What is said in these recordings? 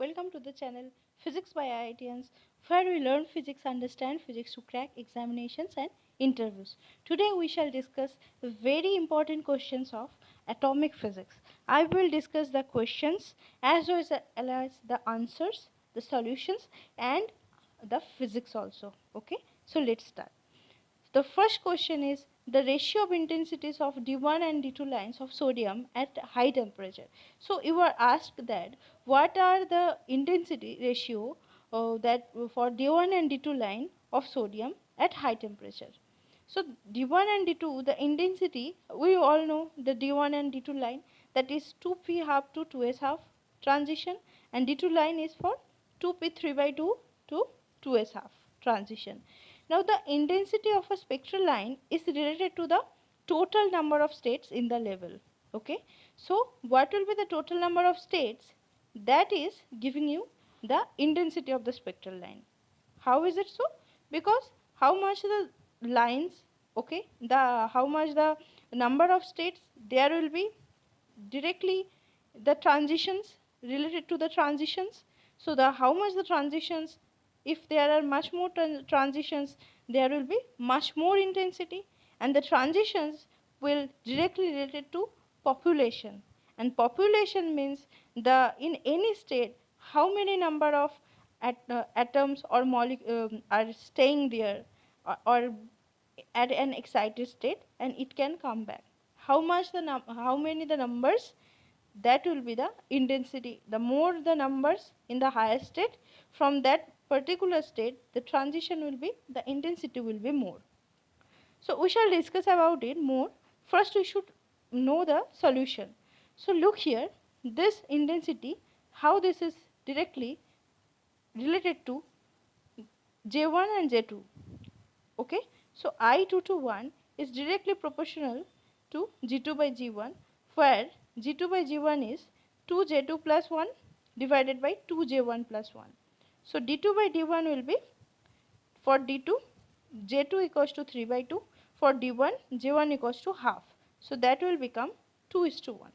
Welcome to the channel Physics by IITians, where we learn physics, understand physics to crack examinations and interviews. Today we shall discuss the very important questions of atomic physics. I will discuss the questions as well as the answers, the solutions and the physics also. Okay, so let's start. The first question is the ratio of intensities of D1 and D2 lines of sodium at high temperature. So you are asked that what are the intensity ratio that for D1 and D2 line of sodium at high temperature. So D1 and D2, the intensity, we all know the D1 and D2 line, that is 2p half to 2s half transition, and D2 line is for 2p 3 by 2 to 2s half transition. Now the intensity of a spectral line is related to the total number of states in the level. Okay, so what will be the total number of states? That is giving you the intensity of the spectral line. How is it so? Because how much the lines, okay, the how much the number of states, there will be directly the transitions related to the transitions. So the how much the transitions, if there are much more transitions, there will be much more intensity, and the transitions will directly related to population, and population means the in any state how many number of atoms or molecules are staying there, or at an excited state, and it can come back. How much the how many the numbers, that will be the intensity. The more the numbers in the higher state, from that particular state the transition will be, the intensity will be more. So we shall discuss about it more. First we should know the solution. So look here, this intensity, how this is directly related to J1 and J2. Okay, so I2 to 1 is directly proportional to G2 by G1, where G2 by G1 is 2J2 plus 1 divided by 2J1 plus 1. So D2 by D1 will be, for D2, J2 equals to 3 by 2, for D1, J1 equals to half. So that will become 2 is to 1.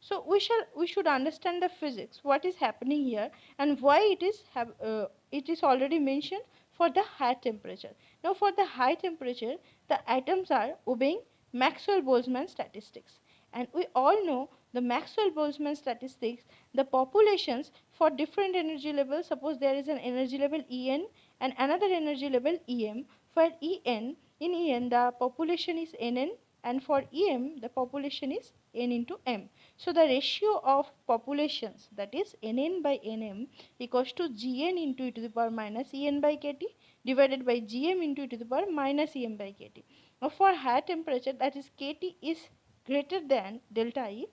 So we should understand the physics, what is happening here, and why it is already mentioned for the high temperature. Now for the high temperature, the atoms are obeying Maxwell-Boltzmann statistics, and we all know the Maxwell-Boltzmann statistics. The populations for different energy levels, suppose there is an energy level En and another energy level Em, where En the population is Nn, and for Em the population is N into M. So the ratio of populations, that is Nn by Nm, equals to Gn into e to the power minus En by Kt divided by Gm into e to the power minus Em by Kt. Now for higher temperature, that is Kt is greater than delta E,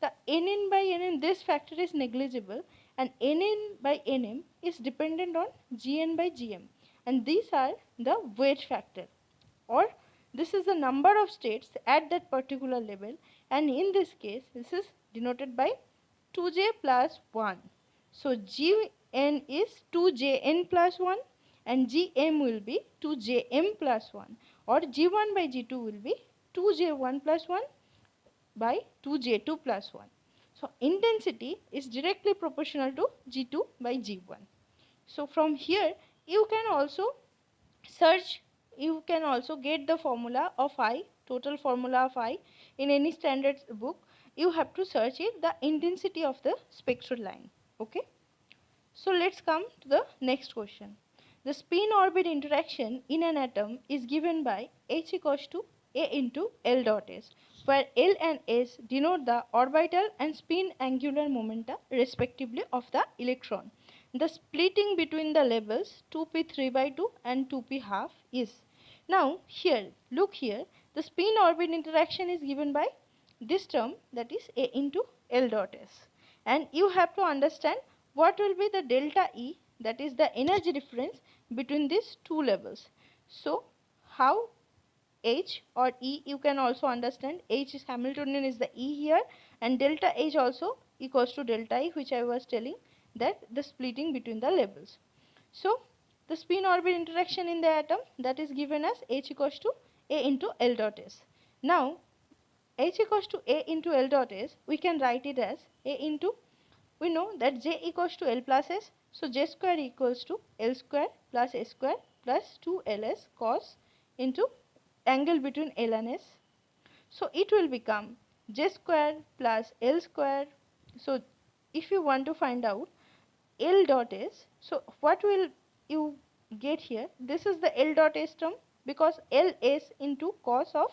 the Nn by Nm, this factor is negligible, and Nn by Nm is dependent on Gn by Gm, and these are the weight factor, or this is the number of states at that particular level, and in this case this is denoted by 2j plus 1. So Gn is 2jn plus 1 and Gm will be 2jm plus 1, or G1 by G2 will be 2j1 plus 1 by 2j2 plus 1. So intensity is directly proportional to G2 by G1. So from here you can also search, you can also get the formula of I, total formula of I, in any standard book. You have to search it, the intensity of the spectral line. Okay, so let's come to the next question. The spin orbit interaction in an atom is given by H equals to A into L dot S, where L and S denote the orbital and spin angular momenta respectively of the electron. The splitting between the levels 2p 3 by 2 and 2p half is. Now here, look here, the spin orbit interaction is given by this term, that is A into L dot S, and you have to understand what will be the delta E, that is the energy difference between these two levels. So how H or E, you can also understand H is Hamiltonian, is the E here, and delta H also equals to delta E, which I was telling, that the splitting between the levels. So the spin orbit interaction in the atom, that is given as H equals to A into L dot S. Now H equals to A into L dot S, we can write it as A into we know that J equals to L plus S. So J square equals to L square plus S square plus 2LS cos into angle between L and S. So it will become J square plus L square. So if you want to find out L dot S, so what will you get here? This is the L dot S term, because LS into cos of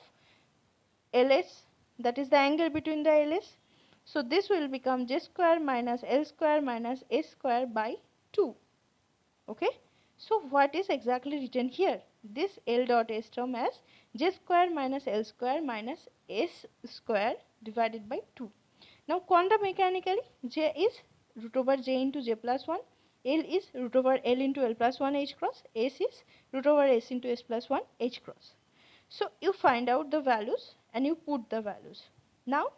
LS, that is the angle between the LS. So this will become J square minus L square minus S square by 2. Okay. So what is exactly written here? This L dot S term as J square minus L square minus S square divided by 2. Now quantum mechanically, J is root over J into J plus 1, L is root over L into L plus 1 H cross, S is root over S into S plus 1 H cross. So you find out the values and you put the values. Now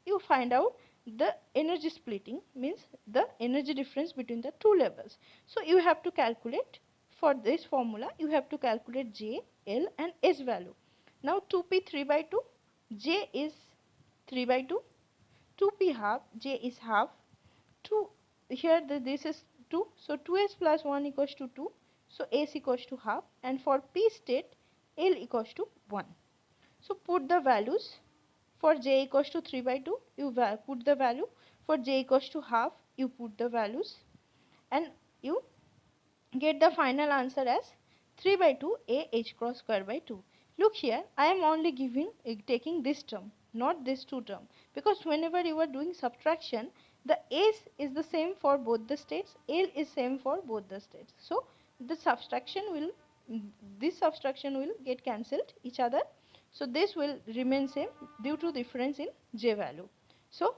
you find out the energy splitting, means the energy difference between the two levels. So you have to calculate, for this formula you have to calculate J, L and S value. Now 2p 3 by 2, J is 3 by 2, 2p half, J is half, 2 here this is 2, so 2s plus 1 equals to 2, so S equals to half, and for p state L equals to 1. So put the values. For J equals to 3 by 2, you put the value. For J equals to half, you put the values, and you get the final answer as 3 by 2 A H cross square by 2. Look here, I am only taking this term, not this two term, because whenever you are doing subtraction, the S is the same for both the states, L is same for both the states. So the subtraction will, this subtraction will get cancelled each other. So this will remain same due to difference in J value. So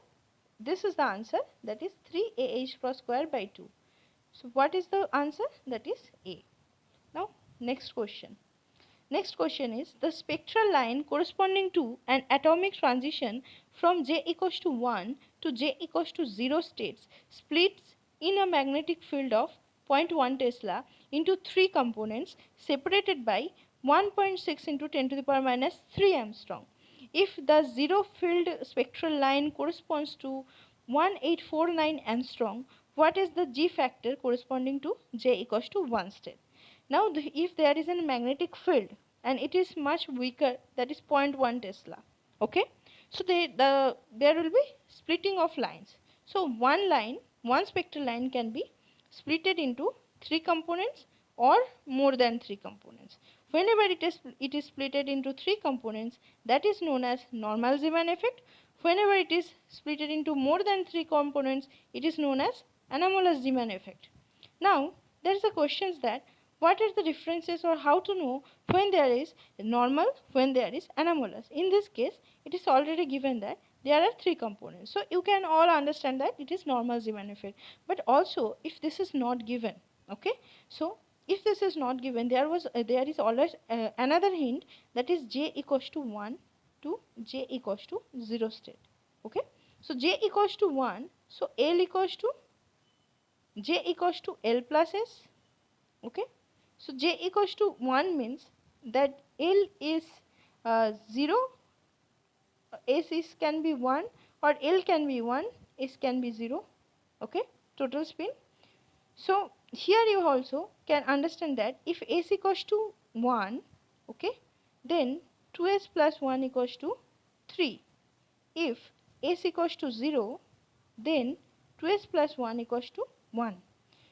this is the answer, that is 3 AH cross square by 2. So what is the answer? That is A. Now next question. Next question is, the spectral line corresponding to an atomic transition from J equals to 1 to J equals to 0 states splits in a magnetic field of 0.1 Tesla into 3 components separated by 1.6 into 10 to the power minus 3 Armstrong. If the zero field spectral line corresponds to 1849 Armstrong, what is the G factor corresponding to J equals to 1 state? Now if there is a magnetic field and it is much weaker, that is 0.1 Tesla, okay, so there will be splitting of lines. So one spectral line can be splitted into 3 components or more than 3 components. Whenever it is splitted into 3 components, that is known as normal Zeeman effect. Whenever it is splitted into more than 3 components, it is known as anomalous Zeeman effect. Now there is a question that what are the differences, or how to know when there is normal, when there is anomalous. In this case, it is already given that there are 3 components. So you can all understand that it is normal Zeeman effect. But also if this is not given, okay, so if this is not given, there is always another hint, that is J equals to 1 to J equals to 0 state. Okay, so J equals to 1, so L equals to J equals to L plus S. Okay, so J equals to 1 means that L is 0, S is can be 1, or L can be 1, S can be 0. Okay, total spin. So here you also can understand that if S equals to 1, okay, then 2S plus 1 equals to 3. If S equals to 0, then 2S plus 1 equals to 1.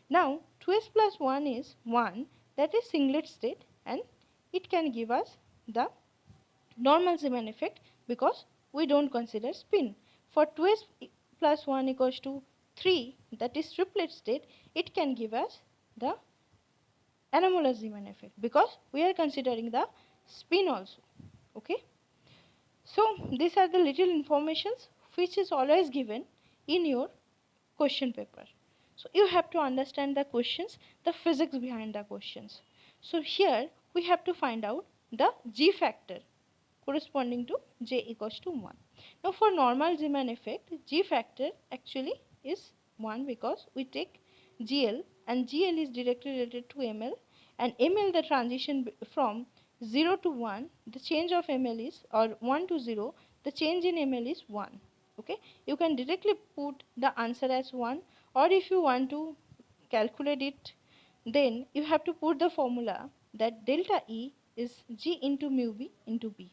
Now 2s plus 1 is 1, that is singlet state, and it can give us the normal Zeeman effect because we don't consider spin. For 2s plus 1 equals to 3, that is triplet state, it can give us the anomalous Zeeman effect because we are considering the spin also. Okay, so these are the little informations which is always given in your question paper. So you have to understand the questions, the physics behind the questions. So here we have to find out the G factor corresponding to J equals to 1. Now for normal Zeeman effect, G factor actually is 1 because we take GL, and GL is directly related to ML, and ML, the transition from 0 to 1, the change of ML is, or 1 to 0, the change in ML is 1. Okay, you can directly put the answer as 1, or if you want to calculate it, then you have to put the formula that delta E is G into mu B into B.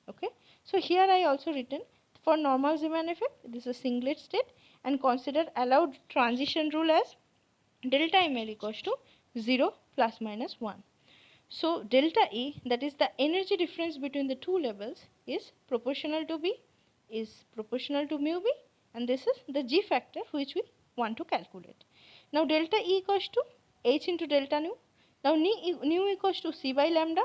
Okay, so here I also written for normal Zeeman effect, this is singlet state, and consider allowed transition rule as delta ml equals to 0 plus minus 1. So delta E, that is the energy difference between the two levels, is proportional to B, is proportional to mu B, and this is the G factor which we want to calculate. Now delta E equals to H into delta nu. Now nu equals to C by lambda.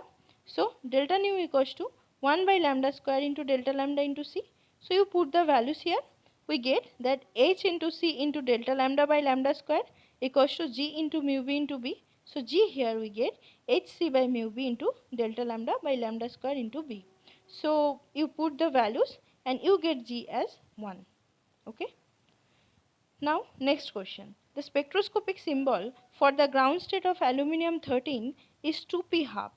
So delta nu equals to 1 by lambda square into delta lambda into C. So you put the values here. We get that H into C into delta lambda by lambda square equals to G into mu B into B. So G here we get Hc by mu B into delta lambda by lambda square into B. So you put the values and you get G as 1. Okay. Now next question. The spectroscopic symbol for the ground state of aluminum 13 is 2p half.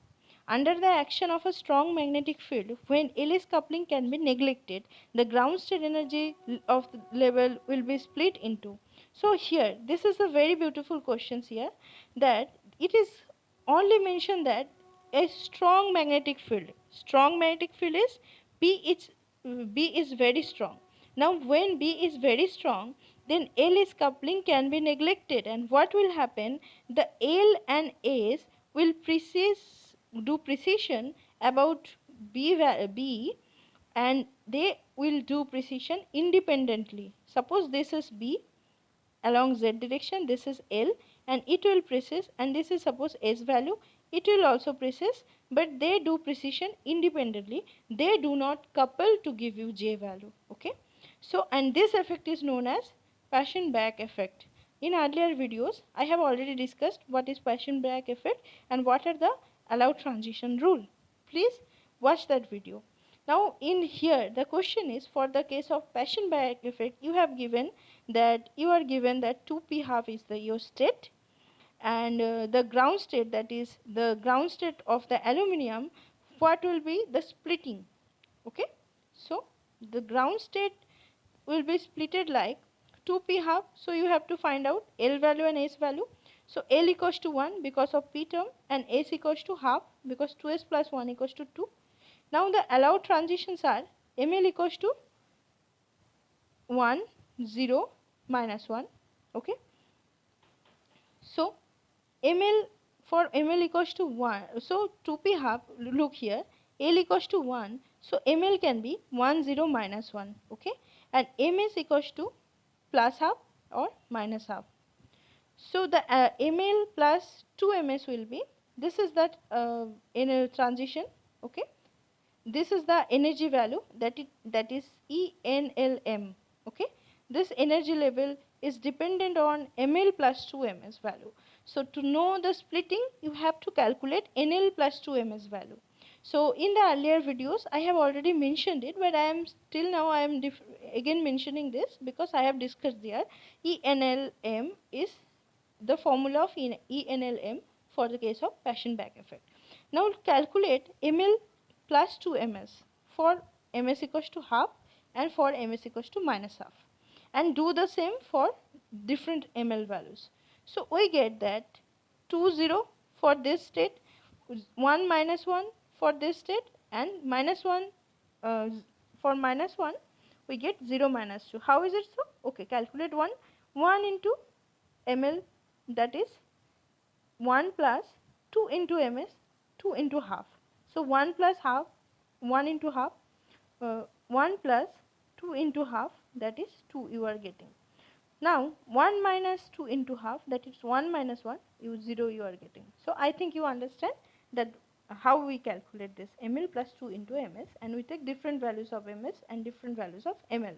Under the action of a strong magnetic field, when LS coupling can be neglected, the ground state energy of the level will be split into. So here, this is a very beautiful question here, that it is only mentioned that a strong magnetic field. Strong magnetic field is B is very strong. Now when B is very strong, then L is coupling can be neglected, and what will happen? The L and S will do precision about B, and they will do precision independently. Suppose this is B along Z direction, this is L, and it will precise, and this is suppose S value, it will also precise, but they do precision independently. They do not couple to give you J value. Okay, so and this effect is known as Paschen-Bragg effect. In earlier videos I have already discussed what is Paschen-Bragg effect and what are the allowed transition rule. Please watch that video. Now in here the question is, for the case of Paschen-Bragg effect, you have given that 2p half is the your state, and the ground state, that is the ground state of the aluminum, what will be the splitting. Okay, so the ground state will be splitted like 2p half. So you have to find out L value and S value. So L equals to 1 because of p term, and S equals to half because 2s plus 1 equals to 2. Now the allowed transitions are ml equals to 1 0 minus 1. Okay, so ml, for ml equals to 1, so 2p half, look here, L equals to 1, so ml can be 1 0 minus 1. Okay, and ms equals to plus half or minus half. So the ml plus 2 ms will be, this is that in a transition. Okay, this is the energy value, that is ENLM. Okay, this energy level is dependent on ml plus 2 ms value. So to know the splitting, you have to calculate NL plus 2 ms value. So in the earlier videos I have already mentioned it, but I am still now I am again mentioning this because I have discussed there. ENLM is the formula of ENLM for the case of Paschen-Bragg effect. Now calculate ml plus 2 ms for ms equals to half and for ms equals to minus half, and do the same for different ml values. So we get that 2 0 for this state, 1 minus 1 for this state, and minus 1 uh, for minus 1 we get 0 minus 2. How is it so? Okay, calculate 1 into ml, that is 1 plus 2 into ms, 2 into half. So 1 plus half, 1 into half, 1 plus 2 into half, that is 2 you are getting. Now 1 minus 2 into half, that is 1 minus 1, 0 you are getting. So I think you understand that how we calculate this ml plus 2 into ms, and we take different values of ms and different values of ml.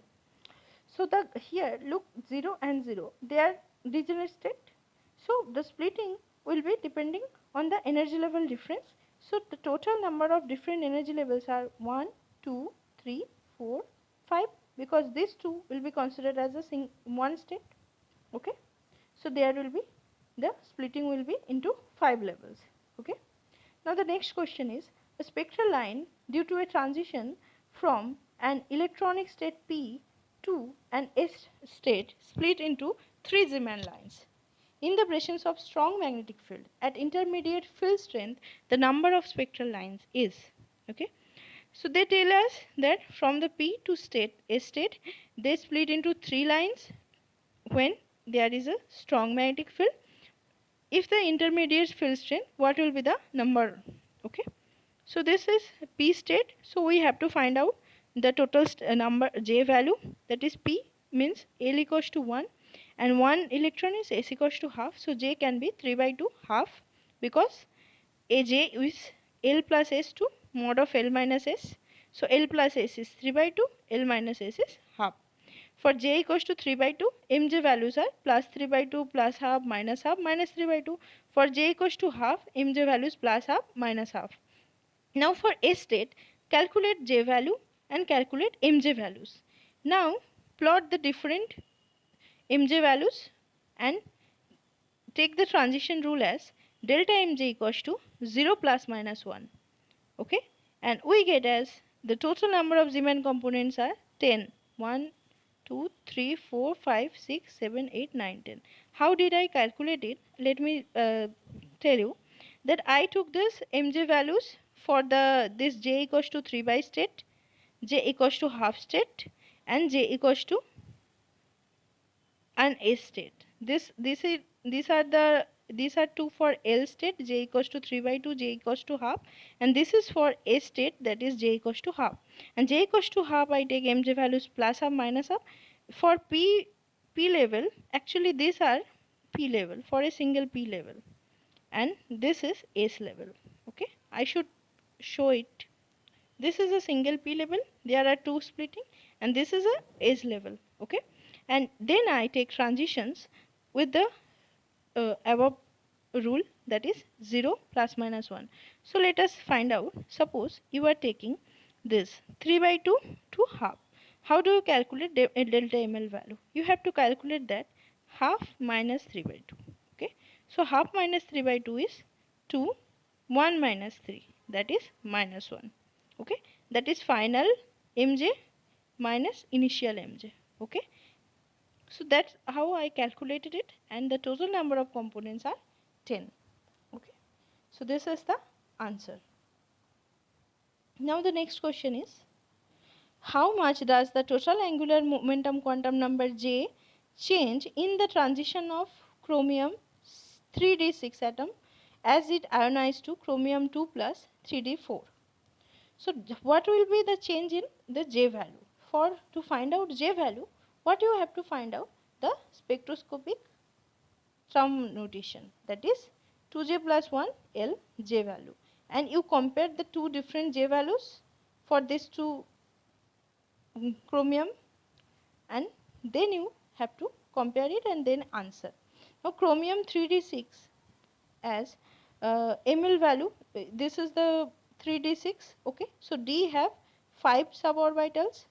So the here look, 0 and 0, they are degenerate state. So the splitting will be depending on the energy level difference. So the total number of different energy levels are 1, 2, 3, 4, 5, because these two will be considered as a one state. Okay, so there will be, the splitting will be into 5 levels. Okay, now the next question is, a spectral line due to a transition from an electronic state P to an S state split into three Zeeman lines. In the presence of strong magnetic field at intermediate field strength, the number of spectral lines is, okay. So they tell us that from the P to state S state, they split into three lines when there is a strong magnetic field. If the intermediate field strength, what will be the number? Okay. So this is P state. So we have to find out the total number J value, that is P means L equals to 1 and 1 electron is S equals to half. So J can be 3 by 2 half, because AJ is L plus S to mod of L minus S. So L plus S is 3 by 2, L minus S is half. For J equals to 3 by 2, Mj values are plus 3 by 2, plus half, minus 3 by 2. For J equals to half, Mj values plus half, minus half. Now for S state, calculate J value and calculate Mj values. Now plot the different Mj values and take the transition rule as delta Mj equals to 0 plus minus 1. Okay, and we get as the total number of Zeeman components are 10. 1, 2, 3, 4, 5, 6, 7, 8, 9, 10. How did I calculate it? Let me tell you that I took this Mj values for this J equals to 3 by state, J equals to half state, and J equals to an S state. These are two for L state, J equals to 3 by 2, J equals to half, and this is for S state, that is J equals to half. And J equals to half, I take Mj values plus half minus half. For P level, actually these are P level for a single P level, and this is S level. Okay, I should show it. This is a single P level, there are two splitting, and this is a S level. Okay, and then I take transitions with the above rule, that is 0 plus minus 1. So let us find out. Suppose you are taking this 3 by 2 to half. How do you calculate delta ml value? You have to calculate that half minus 3 by 2. Okay, so half minus 3 by 2 is 2, 1 minus 3, that is minus 1. Okay, that is final Mj minus initial Mj. Okay, so that's how I calculated it, and the total number of components are 10. Okay, so this is the answer. Now the next question is, how much does the total angular momentum quantum number J change in the transition of chromium 3d6 atom as it ionized to chromium 2 plus 3d4? So what will be the change in the J value? For to find out J value, what you have to find out? The spectroscopic term notation, that is 2J plus 1 L J value, and you compare the two different J values for these two chromium, and then you have to compare it and then answer. Now chromium 3d6 as ml value, this is the 3d6. Okay, so D have 5 suborbitals,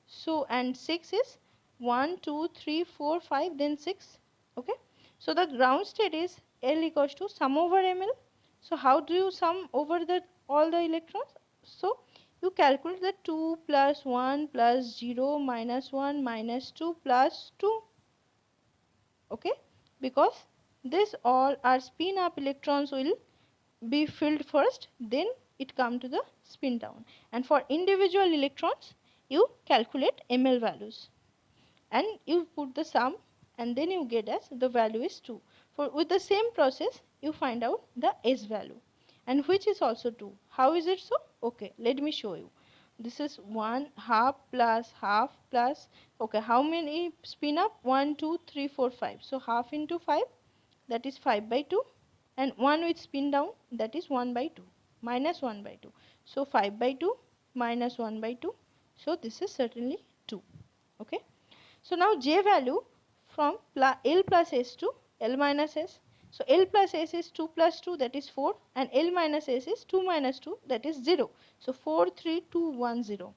so and 6 is 1 2 3 4 5, then 6. Okay, so the ground state is L equals to sum over ml. So how do you sum over the all the electrons? So you calculate the 2 plus 1 plus 0 minus 1 minus 2 plus 2. Okay, because this all are spin up electrons will be filled first, then it come to the spin down, and for individual electrons you calculate ml values and you put the sum, and then you get as the value is 2. For with the same process you find out the S value, and which is also 2. How is it so? Okay, let me show you. This is 1 half plus half plus, okay, how many spin up? 1 2 3 4 5. So half into 5, that is 5 by 2, and 1 with spin down, that is 1 by 2 minus 1 by 2. So 5 by 2 minus 1 by 2. So this is certainly 2. Okay, so now J value from L plus S to L minus S. So L plus S is 2 plus 2, that is 4, and L minus S is 2 minus 2, that is 0. So 4 3 2 1 0.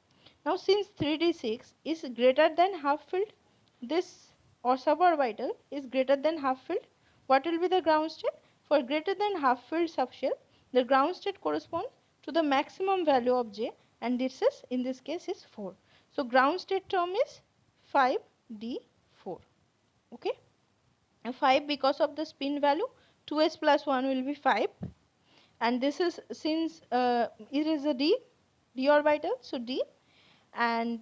Now since 3d6 is greater than half filled, this or suborbital is greater than half filled, what will be the ground state? For greater than half filled subshell, the ground state corresponds to the maximum value of J, and this is in this case is 4. So ground state term is 5d4. Okay, and 5 because of the spin value, 2s plus 1 will be 5, and this is since it is a d orbital, so d, and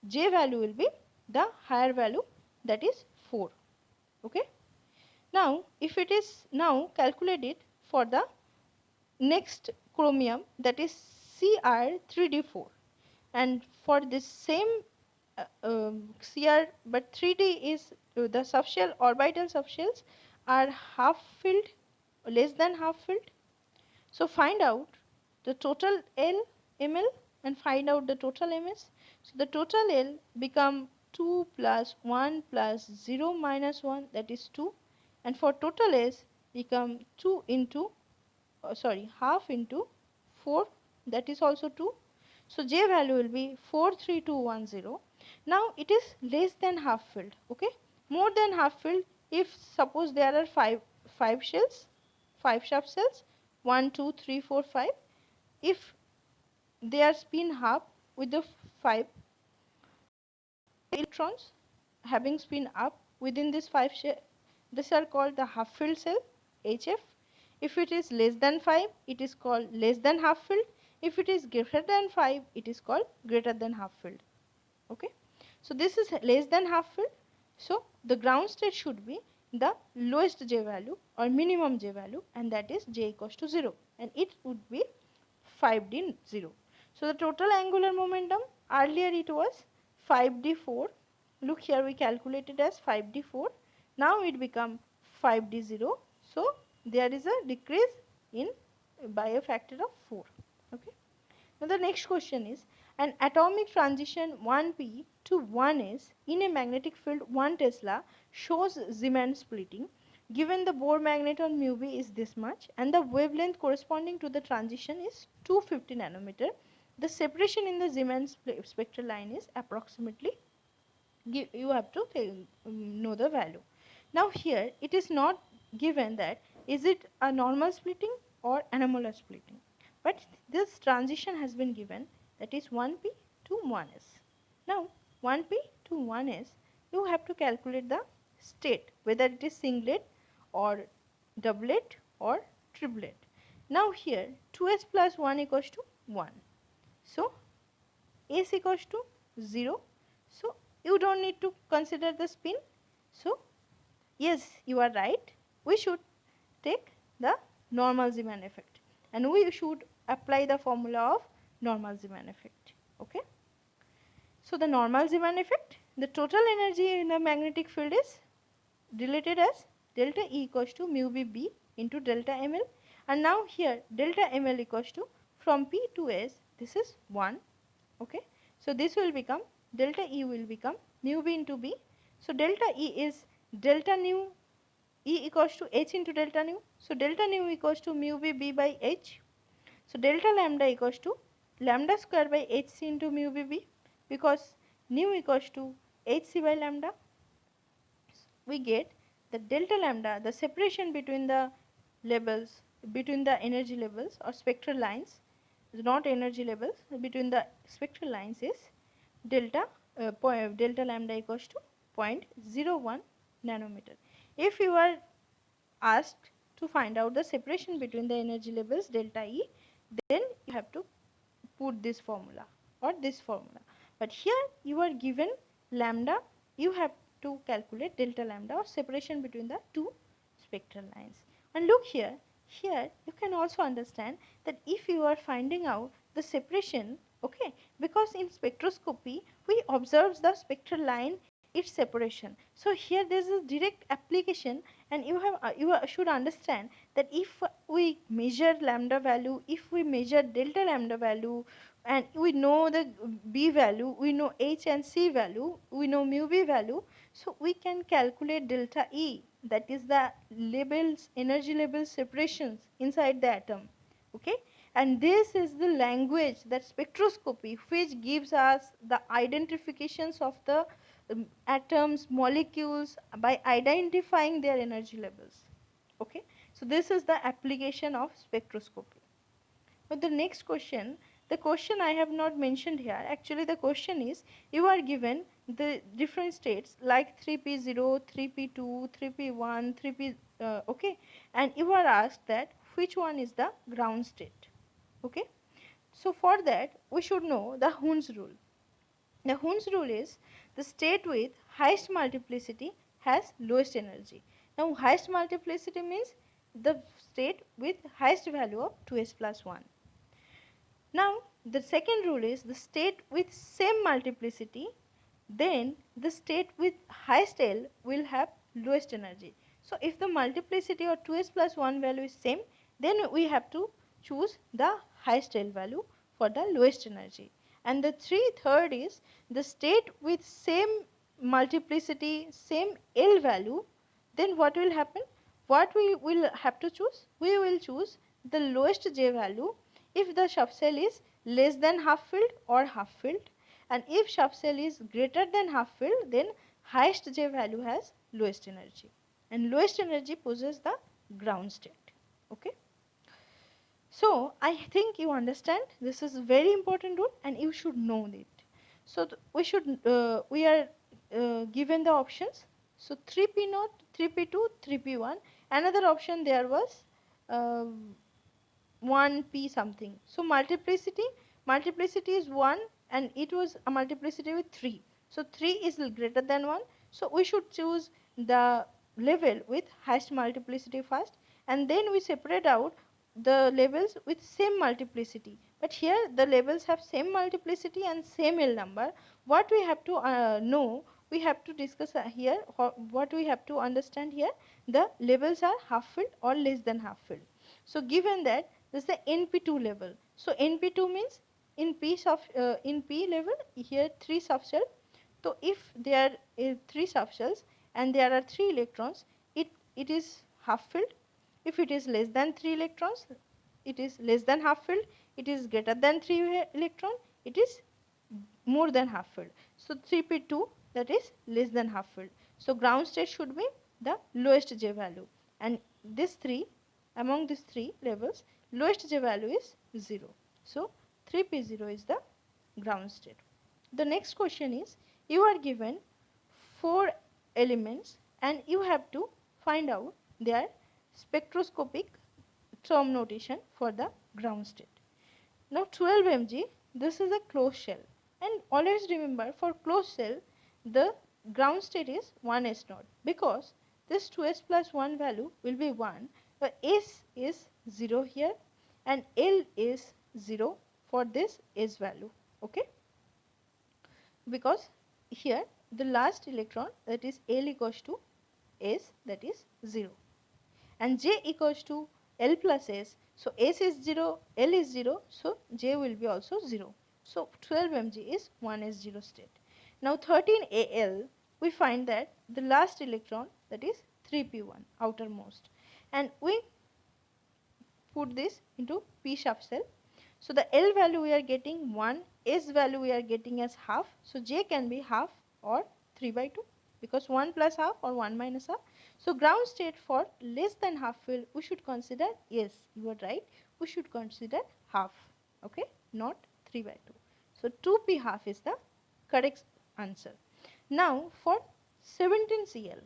j value will be the higher value, that is 4. Okay, now if it is now calculated for the next chromium, that is Cr3d4, and for this same Cr, but 3d is the subshell, orbital subshells are half filled, less than half filled. So find out the total L ml and find out the total ms. So the total L become 2 plus 1 plus 0 minus 1, that is 2, and for total S become 2 into half into 4, that is also 2. So J value will be 43210. Now it is less than half filled. Okay, more than half filled, if suppose there are 5 shells, 5 shaft cells, 1 2 3 4 5, if they are spin half with the 5 electrons having spin up within this 5 shell, these are called the half filled cell, HF. If it is less than 5, it is called less than half filled. If it is greater than 5, it is called greater than half filled. Okay, so this is less than half filled, so the ground state should be the lowest J value or minimum J value, and that is J equals to 0, and it would be 5d0. So the total angular momentum, earlier it was 5d4, look here we calculated as 5d4, now it become 5d0, so there is a decrease in by a factor of 4. Okay, now the next question is, an atomic transition 1p to 1s in a magnetic field 1 Tesla shows Zeeman splitting. Given the Bohr magnet on mu b is this much and the wavelength corresponding to the transition is 250 nanometer, the separation in the Zeeman spectral line is approximately, you have to know the value. Now here it is not given that is it a normal splitting or anomalous splitting, but this transition has been given, that is 1p to 1s. Now 1p to 1s, you have to calculate the state, whether it is singlet or doublet or triplet. Now here 2s plus 1 equals to 1, so s equals to 0, so you don't need to consider the spin. So yes, you are right, we should take the normal Zeeman effect, and we should apply the formula of normal Zeeman effect. Okay, so the normal Zeeman effect, the total energy in the magnetic field is related as delta E equals to mu b into delta ml, and now here delta ml equals to, from p to s, this is 1. Okay, so this will become, delta E will become mu b into b, so delta E is delta nu E equals to h into delta nu, so delta nu equals to mu b by h, so delta lambda equals to lambda square by hc into mu b, because nu equals to hc by lambda, we get the delta lambda, the separation between the levels, between the energy levels or spectral lines, not energy levels, between the spectral lines is delta delta lambda equals to 0.01 nanometer. If you are asked to find out the separation between the energy levels delta E, then you have to put this formula or this formula, but here you are given lambda, you have to calculate delta lambda or separation between the two spectral lines. And look here, here you can also understand that if you are finding out the separation, okay, because in spectroscopy we observe the spectral line, its separation, so here there is a direct application, and should understand that if we measure lambda value, if we measure delta lambda value, and we know the b value, we know h and c value, we know mu b value, so we can calculate delta E, that is the labels, energy level separations inside the atom. Okay, and this is the language, that spectroscopy, which gives us the identifications of the atoms, molecules by identifying their energy levels. Okay, so this is the application of spectroscopy. But the next question, The question I have not mentioned here. Actually, the question is, you are given the different states like 3p0, 3p2, 3p1, 3p, okay, and you are asked that which one is the ground state. Okay. So for that, we should know the Hund's rule. The Hund's rule is the state with highest multiplicity has lowest energy. Now, highest multiplicity means the state with highest value of 2s plus 1. Now, the second rule is the state with same multiplicity, then the state with highest L will have lowest energy. So, if the multiplicity of 2s plus 1 value is same, then we have to choose the highest L value for the lowest energy. And the third is the state with same multiplicity, same L value, then what will happen? What we will have to choose? We will choose the lowest J value if the subcell is less than half filled or half filled, and if subcell is greater than half filled, then highest J value has lowest energy, and lowest energy possesses the ground state. Okay. So I think you understand this is a very important rule and you should know it. So we are given the options. So 3p0, 3p2, 3p1. Another option there was uh, 1p something. So multiplicity is 1 and it was a multiplicity with 3. So 3 is greater than 1. So we should choose the level with highest multiplicity first, and then we separate out the levels with same multiplicity. But here the levels have same multiplicity and same L number. What we have to know, we have to discuss here, what we have to understand here, the levels are half filled or less than half filled. So given that this is the NP2 level. So NP2 means in P level here 3 subshell. So if there are 3 subshells and there are 3 electrons, it is half filled. If it is less than 3 electrons, it is less than half filled. It is greater than 3 electron, it is more than half filled. So 3p2, that is less than half filled. So ground state should be the lowest J value, and this 3, among these 3 levels, lowest J value is 0. So 3p0 is the ground state. The next question is, you are given 4 elements and you have to find out their spectroscopic term notation for the ground state. Now 12 mg, this is a closed shell, and always remember for closed shell the ground state is 1s naught, because this 2s plus 1 value will be 1, but s is 0 here and L is 0 for this s value. Okay, because here the last electron, that is L equals to s, that is 0, and J equals to L plus S. So S is 0, L is 0, so J will be also 0. So 12 mg is 1s0 state. Now 13Al, we find that the last electron, that is 3p1 outermost, and we put this into p subcell. So the L value we are getting 1, S value we are getting as half. So J can be half or 3 by 2, because 1 plus half or 1 minus half. So ground state for less than half fill, we should consider, yes, you are right, we should consider half, okay, not 3 by 2. So 2p half is the correct answer. Now for 17Cl,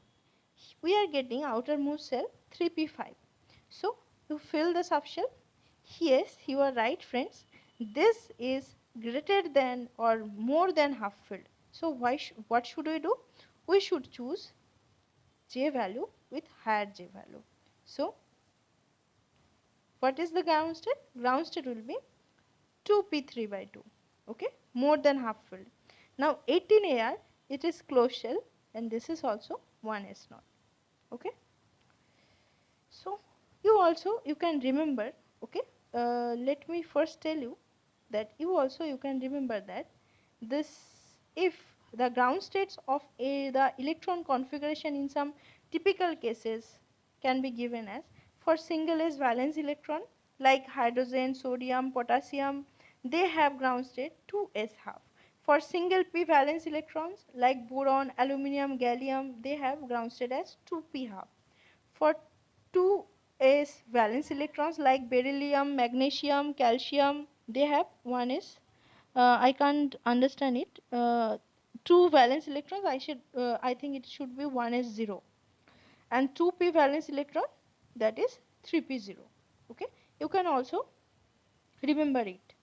we are getting outermost cell 3p5. So to fill the subshell, yes, you are right, friends. This is greater than or more than half filled. So what should we do? We should choose J value with higher J value. So what is the ground state? Ground state will be 2p3 by 2. Okay, more than half filled. Now 18Ar, it is closed shell, and this is also 1s naught. Okay. So you can remember, okay, let me first tell you that you can remember that this, if the ground states of the electron configuration in some typical cases can be given as, for single s valence electron like hydrogen, sodium, potassium, they have ground state 2s half. For single p valence electrons like boron, aluminium, gallium, they have ground state as 2p half. For 2s valence electrons like beryllium, magnesium, calcium, they have one is I can't understand it. Two valence electrons. I think it should be 1s0, and two p valence electron, that is 3p0. Okay, you can also remember it.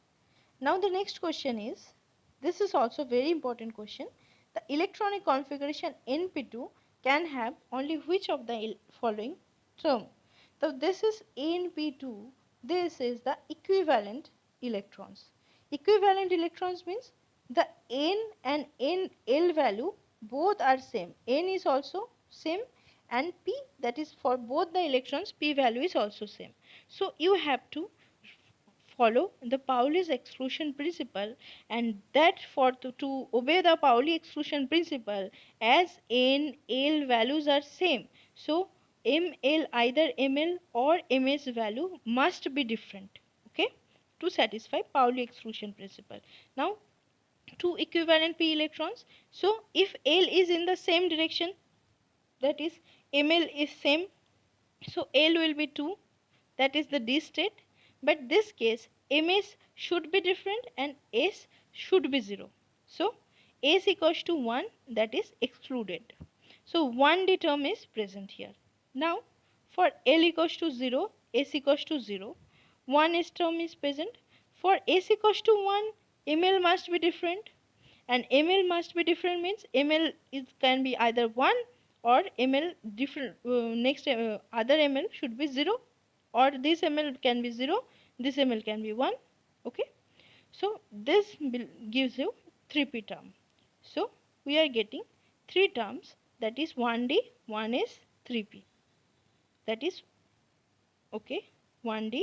Now the next question is, this is also very important question. The electronic configuration np2 can have only which of the following term? So this is np2. This is the equivalent electrons. Equivalent electrons means the n and nl value both are same. N is also same, and p, that is for both the electrons, p value is also same. So you have to follow the Pauli's exclusion principle, and that to obey the Pauli exclusion principle, as n l values are same, so ml, either ml or ms value must be different, okay, to satisfy Pauli exclusion principle. Now two equivalent p electrons, so if l is in the same direction, that is ml is same, so l will be 2, that is the D state, but this case ms should be different and s should be 0. So s equals to 1, that is excluded. So 1D term is present here. Now for L equals to 0, s equals to 0, 1s term is present. For s equals to 1, ml must be different, and ml must be different means ml can be either 1 or ml different, next other ml should be 0, or this ml can be 0, this ml can be 1. Okay, so this gives you 3p term. So we are getting 3 terms, that is 1D, 1s, 3p, that is okay, 1D,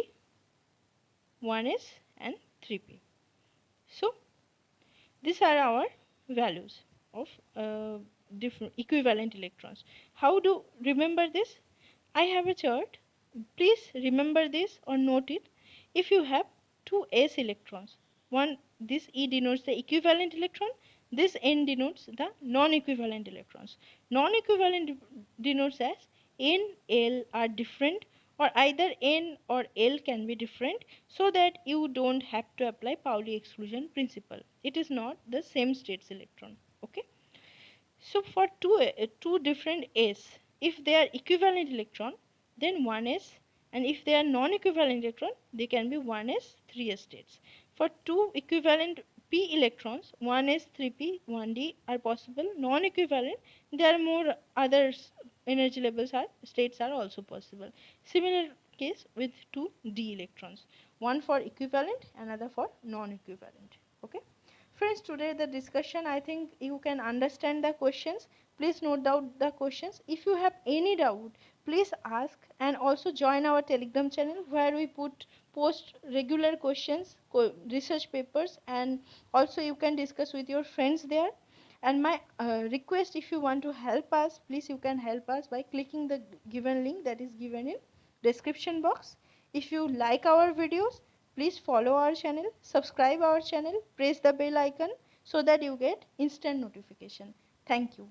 1s and 3p. So these are our values of different equivalent electrons. How do remember this? I have a chart. Please remember this or note it. If you have two s electrons, one, this E denotes the equivalent electron, this N denotes the non-equivalent electrons. Non-equivalent denotes as N, L are different, or either N or L can be different, so that you don't have to apply Pauli exclusion principle. It is not the same states electron. Okay. So for two different s, if they are equivalent electron, then 1s, and if they are non-equivalent electron, they can be 1s, 3s states. For two equivalent p electrons, 1s, 3p, 1d are possible. Non-equivalent, there are more others energy levels are states are also possible. Similar case with two d electrons, one for equivalent, another for non-equivalent. Okay. Friends, today the discussion, I think you can understand the questions. Please note down the questions. If you have any doubt, please ask, and also join our Telegram channel where we post regular questions, research papers, and also you can discuss with your friends there. And my request, if you want to help us, please you can help us by clicking the given link that is given in description box. If you like our videos, please follow our channel, subscribe our channel, press the bell icon so that you get instant notification. Thank you.